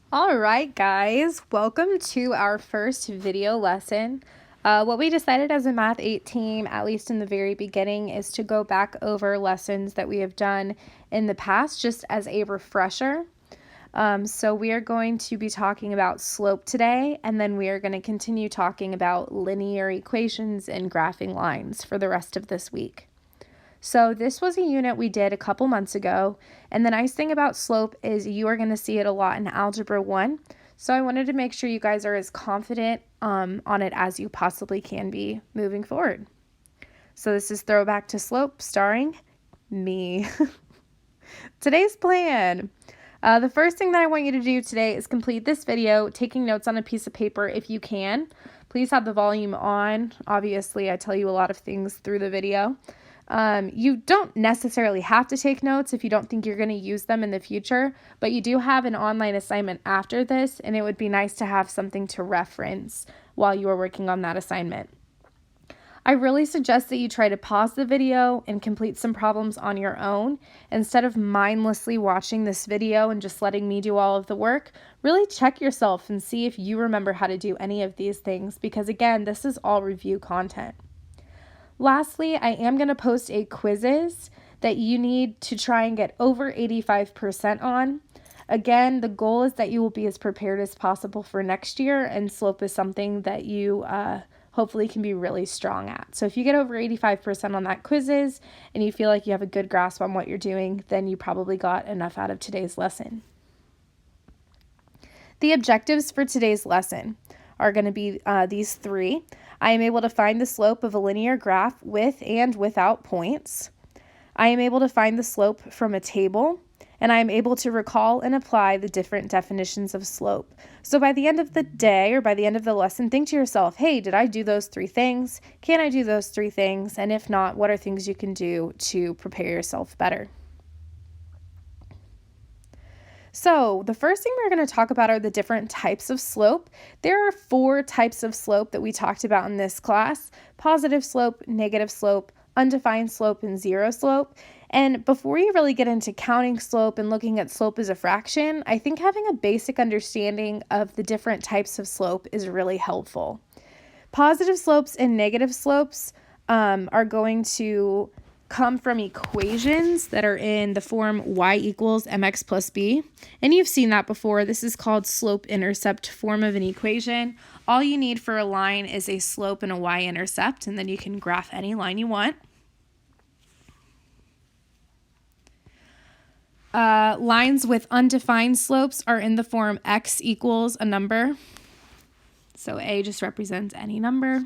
All right, guys, welcome to our first video lesson. What we decided as a Math 8 team, at least in the very beginning, is to go back over lessons that we have done in the past just as a refresher. So we are going to be talking about slope today, and then we are going to continue talking about linear equations and graphing lines for the rest of this week. So this was a unit we did a couple months ago, and the nice thing about slope is you are going to see it a lot in Algebra 1. So I wanted to make sure you guys are as confident on it as you possibly can be moving forward. So this is Throwback to Slope starring me. Today's plan. The first thing that I want you to do today is complete this video taking notes on a piece of paper if you can. Please have the volume on. Obviously, I tell you a lot of things through the video. You don't necessarily have to take notes if you don't think you're going to use them in the future, but you do have an online assignment after this, and it would be nice to have something to reference while you are working on that assignment. I really suggest that you try to pause the video and complete some problems on your own. Instead of mindlessly watching this video and just letting me do all of the work, really check yourself and see if you remember how to do any of these things, because again, this is all review content. Lastly, I am going to post a quizzes that you need to try and get over 85% on. Again, the goal is that you will be as prepared as possible for next year, and slope is something that you hopefully can be really strong at. So if you get over 85% on that quizzes and you feel like you have a good grasp on what you're doing, then you probably got enough out of today's lesson. The objectives for today's lesson are going to be these three. I am able to find the slope of a linear graph with and without points. I am able to find the slope from a table, and I am able to recall and apply the different definitions of slope. So by the end of the day or by the end of the lesson, think to yourself, hey, did I do those three things? Can I do those three things? And if not, what are things you can do to prepare yourself better? So the first thing we're going to talk about are the different types of slope. There are 4 types of slope that we talked about in this class: positive slope, negative slope, undefined slope, and zero slope. And before you really get into counting slope and looking at slope as a fraction, I think having a basic understanding of the different types of slope is really helpful. Positive slopes and negative slopes are going to come from equations that are in the form y equals mx plus b. And you've seen that before. This is called slope-intercept form of an equation. All you need for a line is a slope and a y-intercept, and then you can graph any line you want. Lines with undefined slopes are in the form x equals a number. So a just represents any number.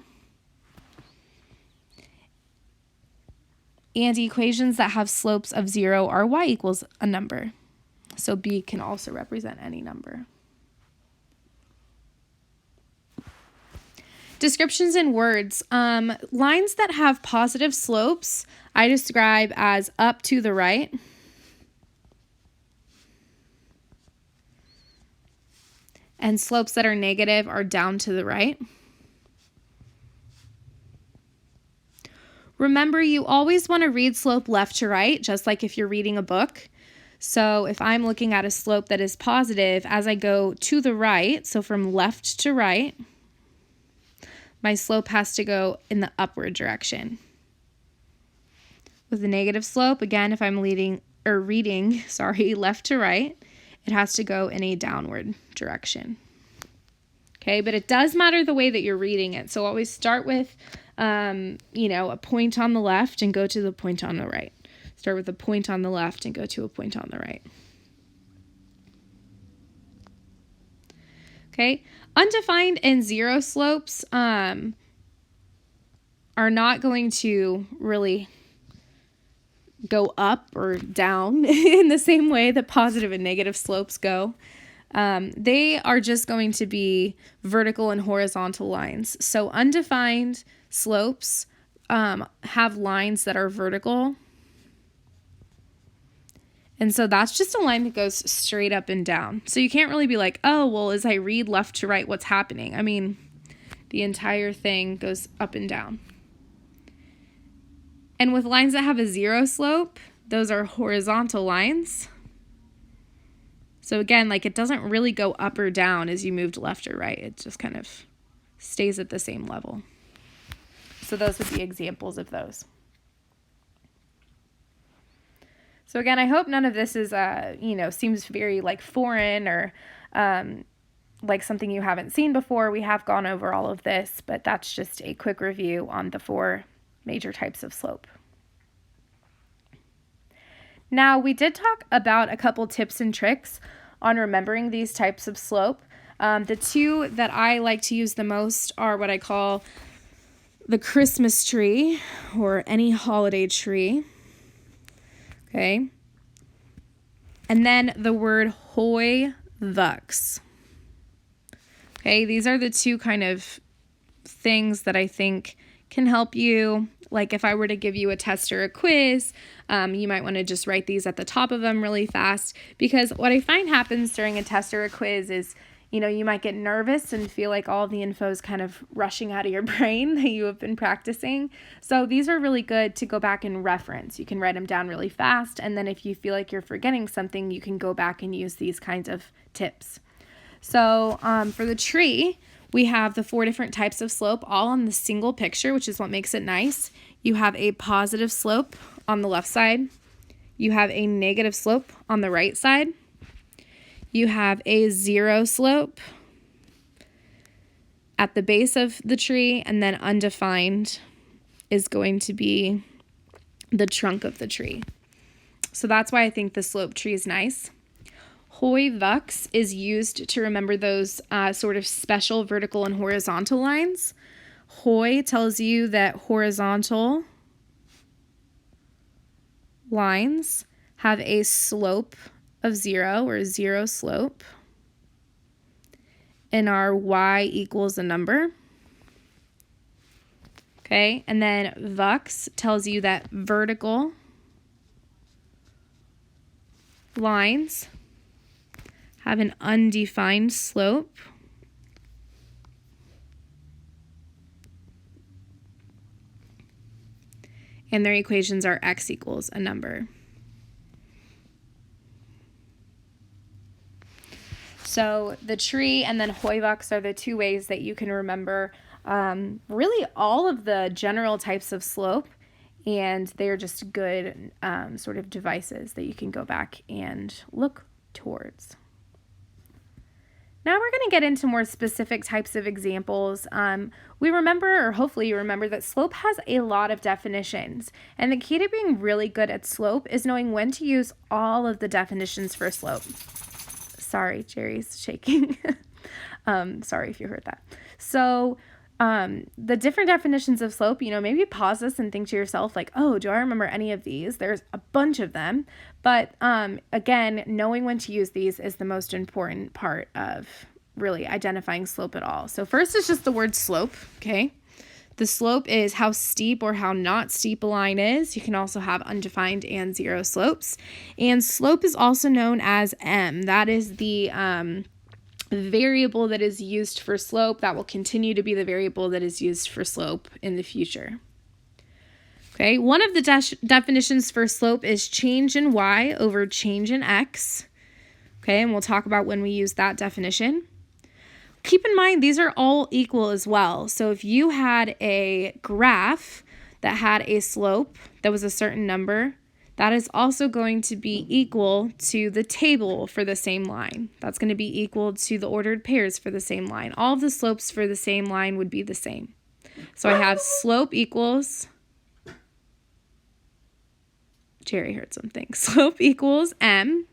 And equations that have slopes of 0 are y equals a number. So b can also represent any number. Descriptions in words. Lines that have positive slopes, I describe as up to the right. And slopes that are negative are down to the right. Remember, you always want to read slope left to right, just like if you're reading a book. So if I'm looking at a slope that is positive, as I go to the right, so from left to right, my slope has to go in the upward direction. With a negative slope, again, if I'm reading left to right, it has to go in a downward direction. Okay, but it does matter the way that you're reading it. So always start with a point on the left and go to the point on the right. Start with a point on the left and go to a point on the right. Okay, undefined and zero slopes are not going to really go up or down in the same way that positive and negative slopes go. They are just going to be vertical and horizontal lines. So undefined slopes have lines that are vertical. And so that's just a line that goes straight up and down. So you can't really be like, oh, well, as I read left to right, what's happening? I mean, the entire thing goes up and down. And with lines that have a zero slope, those are horizontal lines. So again, like it doesn't really go up or down as you moved left or right. It just kind of stays at the same level. So those would be examples of those. So again, I hope none of this is, seems very like foreign or like something you haven't seen before. We have gone over all of this, but that's just a quick review on the 4 major types of slope. Now, we did talk about a couple tips and tricks on remembering these types of slope. The 2 that I like to use the most are what I call the Christmas tree or any holiday tree. Okay. And then the word hoi vux. Okay, these are the 2 kind of things that I think can help you. Like if I were to give you a test or a quiz, you might want to just write these at the top of them really fast, because what I find happens during a test or a quiz is, you might get nervous and feel like all the info is kind of rushing out of your brain that you have been practicing. So these are really good to go back and reference. You can write them down really fast, and then if you feel like you're forgetting something, you can go back and use these kinds of tips. So for the tree, we have the 4 different types of slope all on the single picture, which is what makes it nice. You have a positive slope on the left side. You have a negative slope on the right side. You have a 0 slope at the base of the tree, and then undefined is going to be the trunk of the tree. So that's why I think the slope tree is nice. Hoi vux is used to remember those sort of special vertical and horizontal lines. Hoi tells you that horizontal lines have a slope of 0 or 0 slope, and our y equals a number. Okay, and then vux tells you that vertical lines have an undefined slope, and their equations are x equals a number. So the tree and then hoi vux are the 2 ways that you can remember really all of the general types of slope, and they're just good sort of devices that you can go back and look towards. Now we're going to get into more specific types of examples. We remember, or hopefully you remember, that slope has a lot of definitions, and the key to being really good at slope is knowing when to use all of the definitions for slope. Sorry, Jerry's shaking. Sorry if you heard that. So the different definitions of slope, maybe pause this and think to yourself like, oh, do I remember any of these? There's a bunch of them. But again, knowing when to use these is the most important part of really identifying slope at all. So first is just the word slope, okay? The slope is how steep or how not steep a line is. You can also have undefined and 0 slopes. And slope is also known as m. That is the variable that is used for slope. That will continue to be the variable that is used for slope in the future. Okay, one of the definitions for slope is change in y over change in x. Okay, and we'll talk about when we use that definition. Keep in mind, these are all equal as well. So if you had a graph that had a slope that was a certain number, that is also going to be equal to the table for the same line. That's going to be equal to the ordered pairs for the same line. All of the slopes for the same line would be the same. So I have slope equals, Jerry heard something. Slope equals m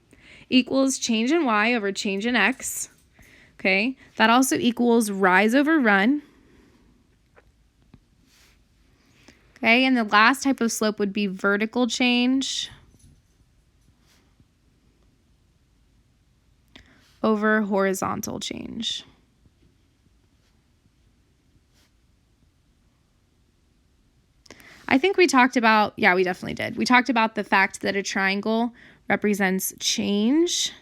equals change in y over change in x. Okay, that also equals rise over run. Okay, and the last type of slope would be vertical change over horizontal change. I think we talked about, yeah, we definitely did. We talked about the fact that a triangle represents change.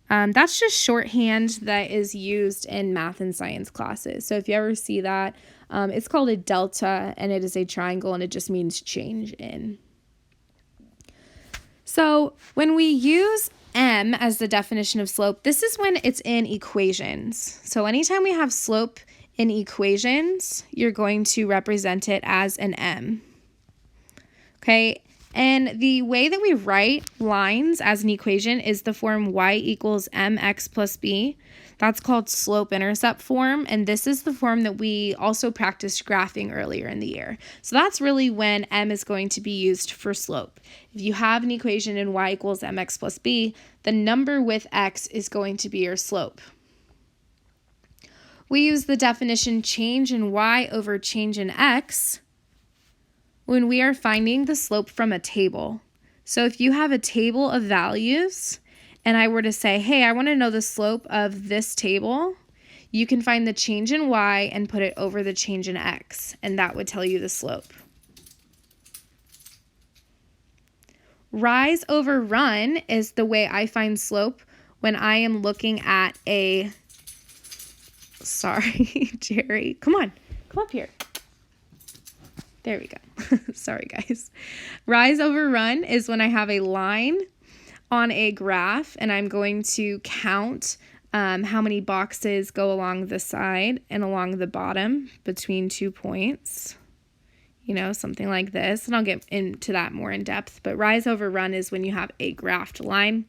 That's just shorthand that is used in math and science classes. So if you ever see that, it's called a delta, and it is a triangle, and it just means change in. So when we use m as the definition of slope, this is when it's in equations. So anytime we have slope in equations, you're going to represent it as an m. Okay, and the way that we write lines as an equation is the form y equals mx plus b. That's called slope-intercept form, and this is the form that we also practiced graphing earlier in the year. So that's really when m is going to be used for slope. If you have an equation in y equals mx plus b, the number with x is going to be your slope. We use the definition change in y over change in x when we are finding the slope from a table. So if you have a table of values, and I were to say, hey, I want to know the slope of this table, you can find the change in y and put it over the change in x, and that would tell you the slope. Rise over run is the way I find slope when I am looking at a, sorry, Jerry, come up here. There we go. Sorry, guys. Rise over run is when I have a line on a graph and I'm going to count how many boxes go along the side and along the bottom between 2 points. You know, something like this. And I'll get into that more in depth. But rise over run is when you have a graphed line.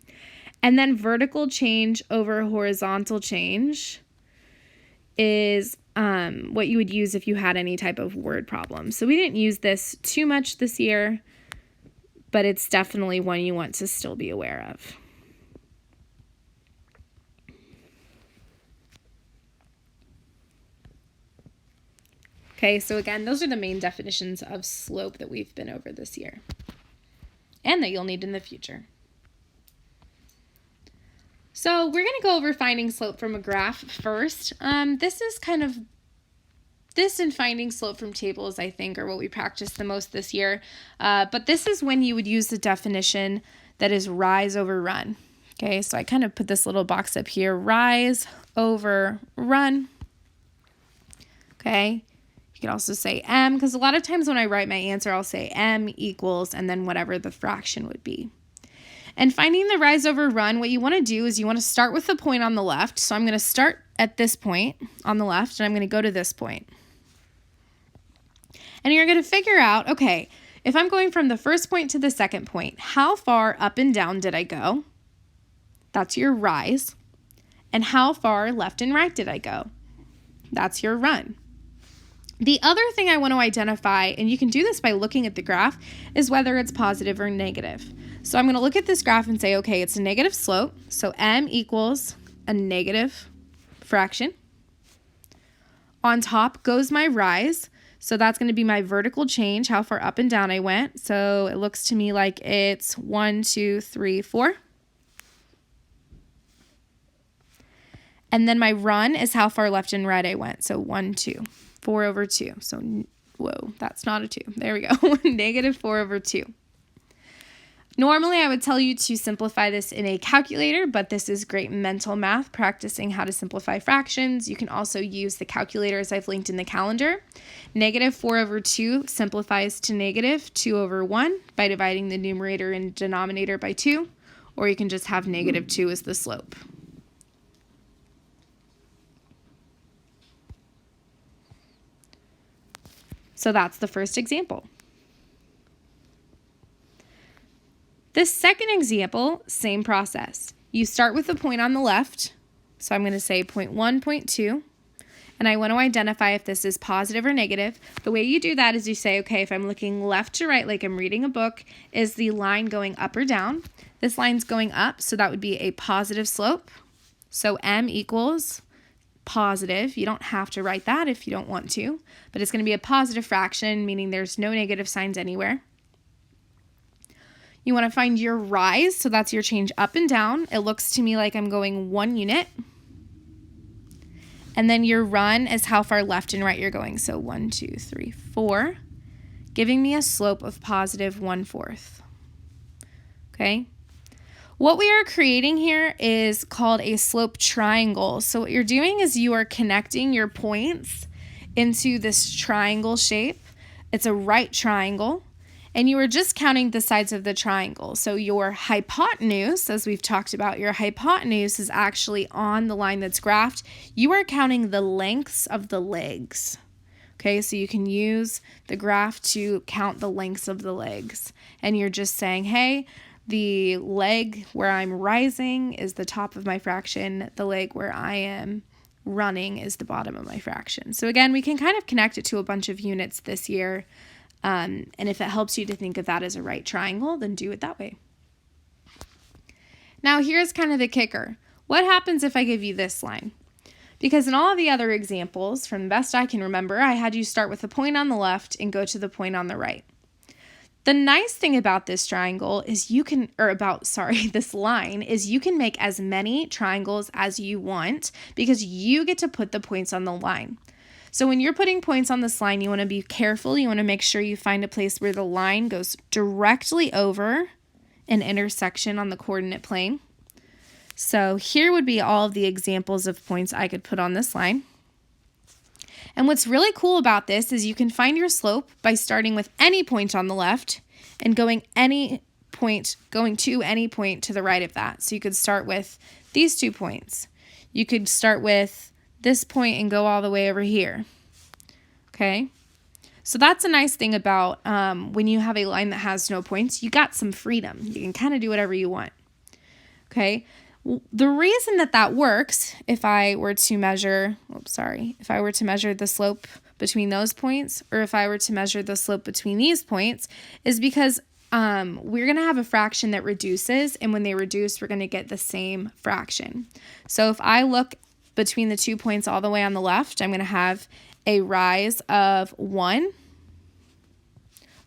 And then vertical change over horizontal change is what you would use if you had any type of word problem. So we didn't use this too much this year, but it's definitely one you want to still be aware of. Okay, so again, those are the main definitions of slope that we've been over this year and that you'll need in the future. So we're going to go over finding slope from a graph first. This and finding slope from tables, I think, are what we practiced the most this year. But this is when you would use the definition that is rise over run. Okay, so I kind of put this little box up here, rise over run. Okay, you can also say m, because a lot of times when I write my answer, I'll say m equals and then whatever the fraction would be. And finding the rise over run, what you want to do is you want to start with the point on the left. So I'm going to start at this point on the left, and I'm going to go to this point. And you're going to figure out, okay, if I'm going from the first point to the second point, how far up and down did I go? That's your rise. And how far left and right did I go? That's your run. The other thing I want to identify, and you can do this by looking at the graph, is whether it's positive or negative. So I'm going to look at this graph and say, okay, it's a negative slope. So m equals a negative fraction. On top goes my rise. So that's going to be my vertical change, how far up and down I went. So it looks to me like it's 1, 2, 3, 4. And then my run is how far left and right I went. So 1, 2, 4 over 2. So, whoa, that's not a 2. There we go. Negative 4 over 2. Normally, I would tell you to simplify this in a calculator, but this is great mental math, practicing how to simplify fractions. You can also use the calculators I've linked in the calendar. Negative 4 over 2 simplifies to negative 2 over 1 by dividing the numerator and denominator by 2, or you can just have negative 2 as the slope. So that's the first example. This second example, same process. You start with the point on the left. So I'm going to say point 1, point 2. And I want to identify if this is positive or negative. The way you do that is you say, okay, if I'm looking left to right, like I'm reading a book, is the line going up or down? This line's going up, so that would be a positive slope. So m equals positive. You don't have to write that if you don't want to, but it's going to be a positive fraction, meaning there's no negative signs anywhere. You want to find your rise, so that's your change up and down. It looks to me like I'm going 1 unit. And then your run is how far left and right you're going. So 1, 2, 3, 4, giving me a slope of positive 1/4. Okay. What we are creating here is called a slope triangle. So what you're doing is you are connecting your points into this triangle shape. It's a right triangle. and you were just counting the sides of the triangle. So your hypotenuse, as we've talked about, your hypotenuse is actually on the line that's graphed. You are counting the lengths of the legs. Okay, so you can use the graph to count the lengths of the legs. And you're just saying, hey, the leg where I'm rising is the top of my fraction. The leg where I am running is the bottom of my fraction. So again, we can kind of connect it to a bunch of units this year. And if it helps you to think of that as a right triangle, then do it that way. Now here's kind of the kicker. What happens if I give you this line? Because in all of the other examples, from the best I can remember, I had you start with a point on the left and go to the point on the right. The nice thing about this triangle is this line is you can make as many triangles as you want because you get to put the points on the line. So when you're putting points on this line, you want to be careful. You want to make sure you find a place where the line goes directly over an intersection on the coordinate plane. So here would be all of the examples of points I could put on this line. And what's really cool about this is you can find your slope by starting with any point on the left and going to any point to the right of that. So you could start with these 2 points. You could start with this point and go all the way over here. Okay? So that's a nice thing about when you have a line that has no points, you got some freedom. You can kind of do whatever you want. Okay? The reason that works, if I were to measure the slope between those points, or if I were to measure the slope between these points, is because we're going to have a fraction that reduces, and when they reduce, we're going to get the same fraction. So if I look between the 2 points all the way on the left, I'm going to have a rise of 1,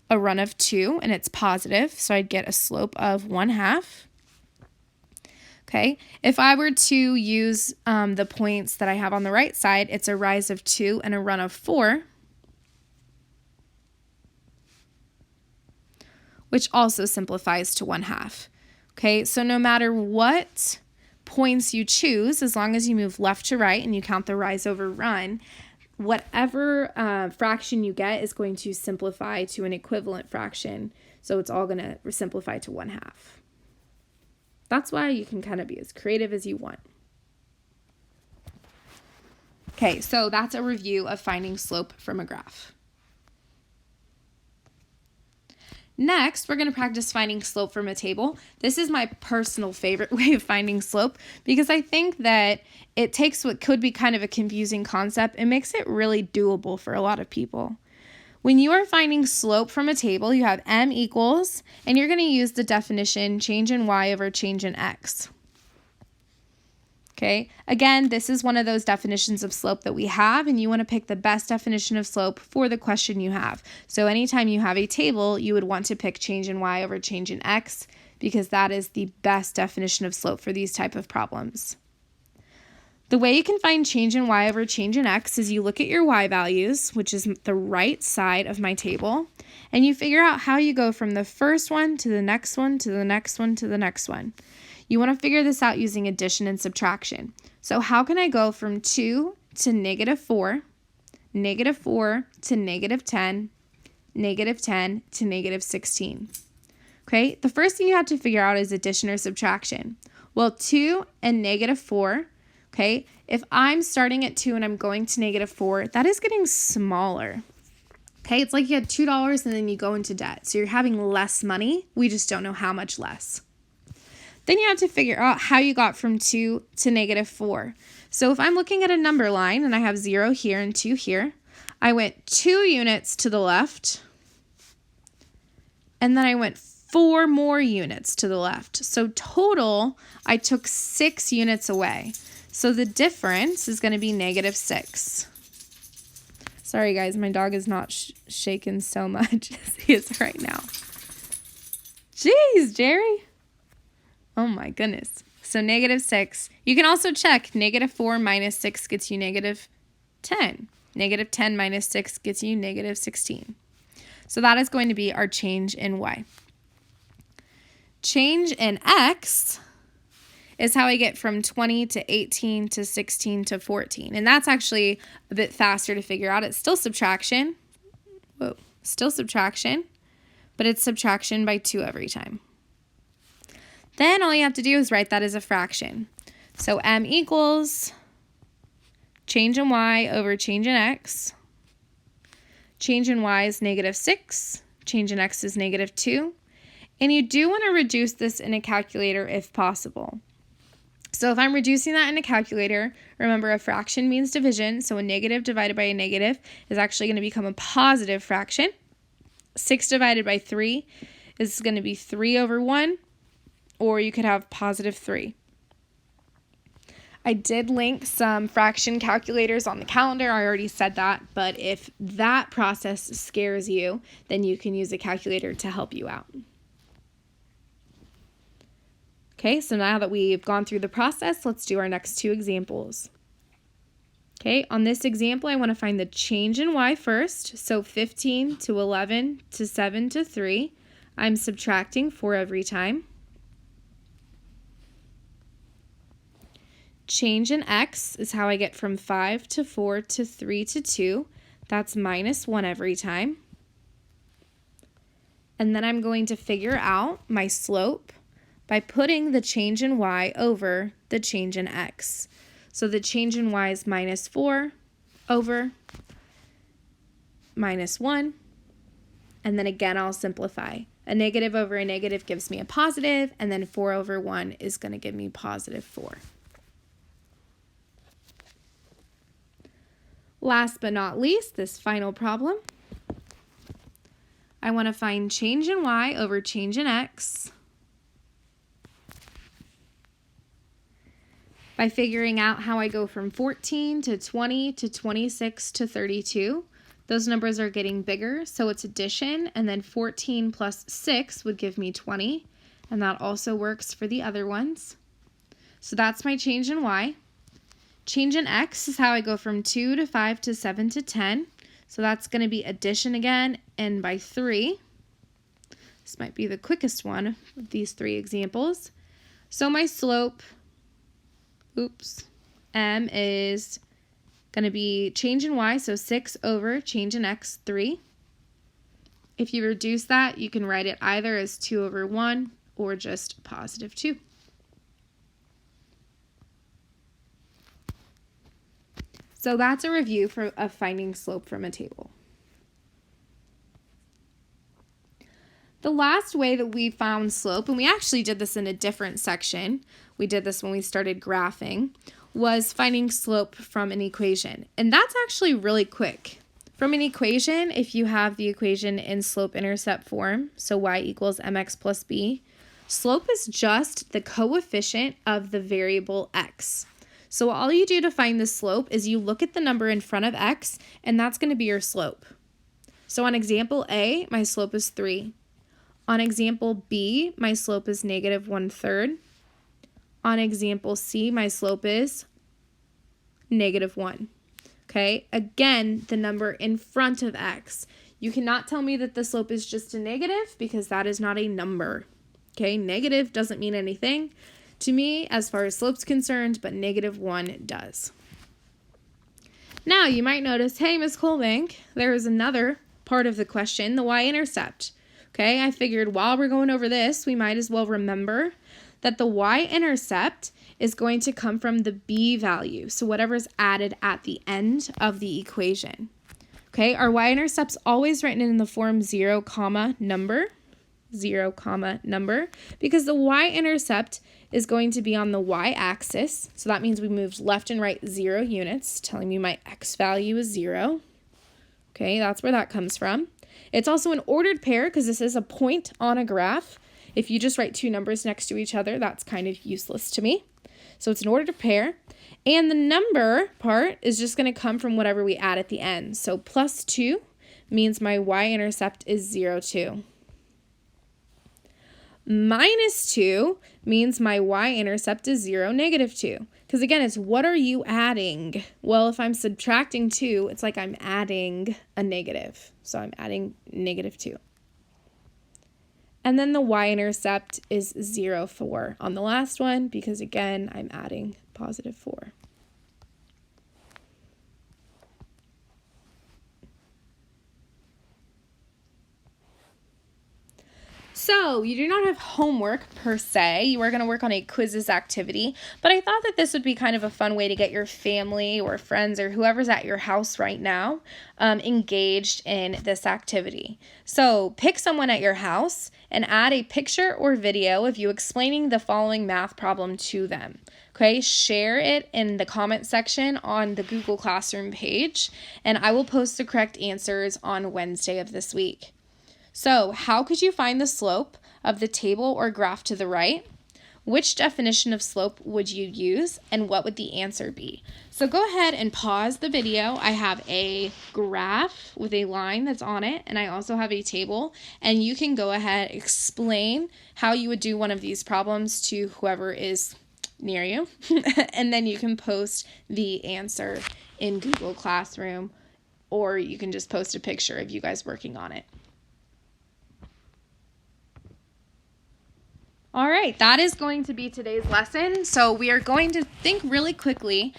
a run of 2, and it's positive, so I'd get a slope of 1/2. Okay, if I were to use the points that I have on the right side, it's a rise of 2 and a run of 4, which also simplifies to 1/2. Okay, so no matter what points you choose, as long as you move left to right and you count the rise over run, whatever fraction you get is going to simplify to an equivalent fraction. So it's all going to simplify to 1/2. That's why you can kind of be as creative as you want. Okay, so that's a review of finding slope from a graph. Next, we're going to practice finding slope from a table. This is my personal favorite way of finding slope because I think that it takes what could be kind of a confusing concept and makes it really doable for a lot of people. When you are finding slope from a table, you have m equals, and you're going to use the definition change in y over change in x. Okay, again, this is one of those definitions of slope that we have, and you want to pick the best definition of slope for the question you have. So anytime you have a table, you would want to pick change in y over change in x because that is the best definition of slope for these type of problems. The way you can find change in y over change in x is you look at your y values, which is the right side of my table, and you figure out how you go from the first one to the next one to the next one to the next one. You want to figure this out using addition and subtraction. So how can I go from 2 to -4, -4 to -10, -10 to -16? Okay, the first thing you have to figure out is addition or subtraction. Well, 2 and -4, okay, if I'm starting at 2 and I'm going to -4, that is getting smaller. Okay, it's like you had $2 and then you go into debt. So you're having less money. We just don't know how much less. Then you have to figure out how you got from 2 to -4. So if I'm looking at a number line and I have 0 here and 2 here, I went 2 units to the left, and then I went 4 more units to the left. So total, I took 6 units away. So the difference is going to be -6. Sorry, guys, my dog is not shaking so much as he is right now. Jeez, Jerry. Oh, my goodness. So -6. You can also check -4 minus 6 gets you -10. -10 minus 6 gets you -16. So that is going to be our change in y. Change in x is how I get from 20 to 18 to 16 to 14. And that's actually a bit faster to figure out. It's still subtraction. Whoa, still subtraction. but it's subtraction by 2 every time. Then all you have to do is write that as a fraction. So m equals change in y over change in x. Change in y is -6. Change in x is -2. And you do want to reduce this in a calculator if possible. So if I'm reducing that in a calculator, remember a fraction means division, so a negative divided by a negative is actually going to become a positive fraction. 6 divided by 3 is going to be 3 over 1, or you could have +3. I did link some fraction calculators on the calendar. I already said that, but if that process scares you, then you can use a calculator to help you out. Okay, so now that we've gone through the process, let's do our next 2 examples. Okay, on this example, I want to find the change in y first. So 15 to 11 to 7 to 3. I'm subtracting 4 every time. Change in x is how I get from 5 to 4 to 3 to 2. That's -1 every time. And then I'm going to figure out my slope by putting the change in y over the change in x. So the change in y is -4 over -1. And then again, I'll simplify. A negative over a negative gives me a positive, and then 4 over 1 is going to give me +4. Last but not least, this final problem. I want to find change in y over change in x by figuring out how I go from 14 to 20 to 26 to 32. Those numbers are getting bigger, so it's addition, and then 14 plus 6 would give me 20, and that also works for the other ones. So that's my change in y. Change in x is how I go from 2 to 5 to 7 to 10. So that's going to be addition again, and by 3. This might be the quickest one of these 3 examples. So my slope, m is going to be change in y, so 6 over change in x, 3. If you reduce that, you can write it either as 2 over 1 or just +2. So that's a review of finding slope from a table. The last way that we found slope, and we actually did this in a different section, we did this when we started graphing, was finding slope from an equation. And that's actually really quick. From an equation, if you have the equation in slope-intercept form, so y equals mx plus b, slope is just the coefficient of the variable x. So all you do to find the slope is you look at the number in front of x, and that's going to be your slope. So on example A, my slope is 3. On example B, my slope is -1/3. On example C, my slope is -1. Okay, again, the number in front of x. You cannot tell me that the slope is just a negative because that is not a number. Okay, negative doesn't mean anything to me as far as slope's concerned, but -1 does. Now you might notice, hey, Ms. Colbank, there is another part of the question, the y-intercept. Okay, I figured while we're going over this, we might as well remember that the y-intercept is going to come from the b value, so whatever's added at the end of the equation. Okay, our y-intercept's always written in the form 0, number, 0, number, because the y-intercept is going to be on the y-axis, so that means we moved left and right 0 units, telling me my x value is 0. Okay, that's where that comes from. It's also an ordered pair because this is a point on a graph. If you just write 2 numbers next to each other, that's kind of useless to me. So it's an ordered pair. And the number part is just going to come from whatever we add at the end. So +2 means my y-intercept is 0, 2. -2 means my y-intercept is 0, -2. Because again, it's what are you adding? Well, if I'm subtracting 2, it's like I'm adding a negative. So I'm adding -2. And then the y-intercept is 0, 4 on the last one because again, I'm adding +4. So you do not have homework per se. You are going to work on a quizzes activity, but I thought that this would be kind of a fun way to get your family or friends or whoever's at your house right now engaged in this activity. So pick someone at your house and add a picture or video of you explaining the following math problem to them. Okay, share it in the comment section on the Google Classroom page, and I will post the correct answers on Wednesday of this week. So, how could you find the slope of the table or graph to the right? Which definition of slope would you use, and what would the answer be? So go ahead and pause the video. I have a graph with a line that's on it, and I also have a table, and you can go ahead and explain how you would do one of these problems to whoever is near you, and then you can post the answer in Google Classroom, or you can just post a picture of you guys working on it. All right, that is going to be today's lesson. So we are going to think really quickly,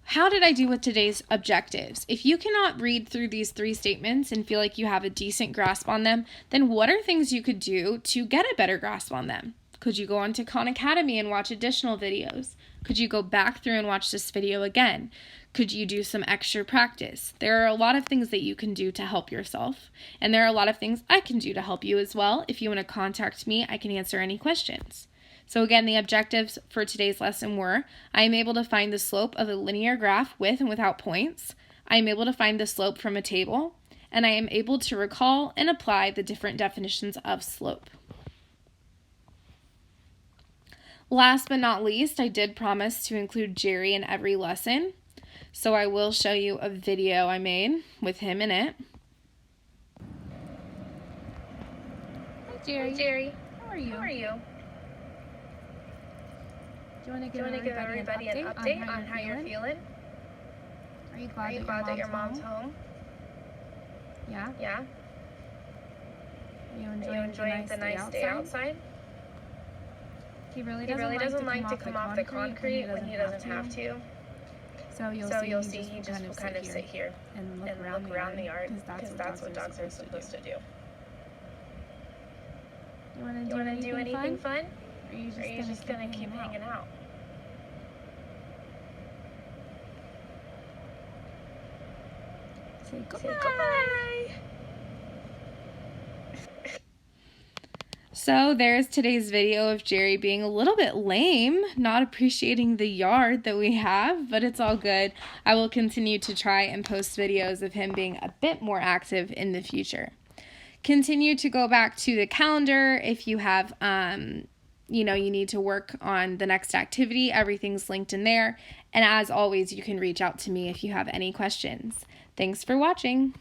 how did I do with today's objectives? If you cannot read through these 3 statements and feel like you have a decent grasp on them, then what are things you could do to get a better grasp on them? Could you go on to Khan Academy and watch additional videos? Could you go back through and watch this video again? Could you do some extra practice? There are a lot of things that you can do to help yourself, and there are a lot of things I can do to help you as well. If you want to contact me, I can answer any questions. So again, the objectives for today's lesson were, I am able to find the slope of a linear graph with and without points. I am able to find the slope from a table, and I am able to recall and apply the different definitions of slope. Last but not least, I did promise to include Jerry in every lesson. So I will show you a video I made with him in it. Hi Jerry. Hi Jerry. How are you? How are you? Do you want to give everybody an update on how you're feeling? Are you glad that your mom's home? Yeah? Yeah. Are you enjoying the nice day outside? He really doesn't like to come off the concrete when he doesn't have to. So you'll see he just will kind of sit here and look around the yard because that's what dogs are supposed to do. You want to do anything fun? Or are you just going to keep hanging out? Say goodbye. So there's today's video of Jerry being a little bit lame, not appreciating the yard that we have, but it's all good. I will continue to try and post videos of him being a bit more active in the future. Continue to go back to the calendar if you have, you need to work on the next activity. Everything's linked in there. And as always, you can reach out to me if you have any questions. Thanks for watching.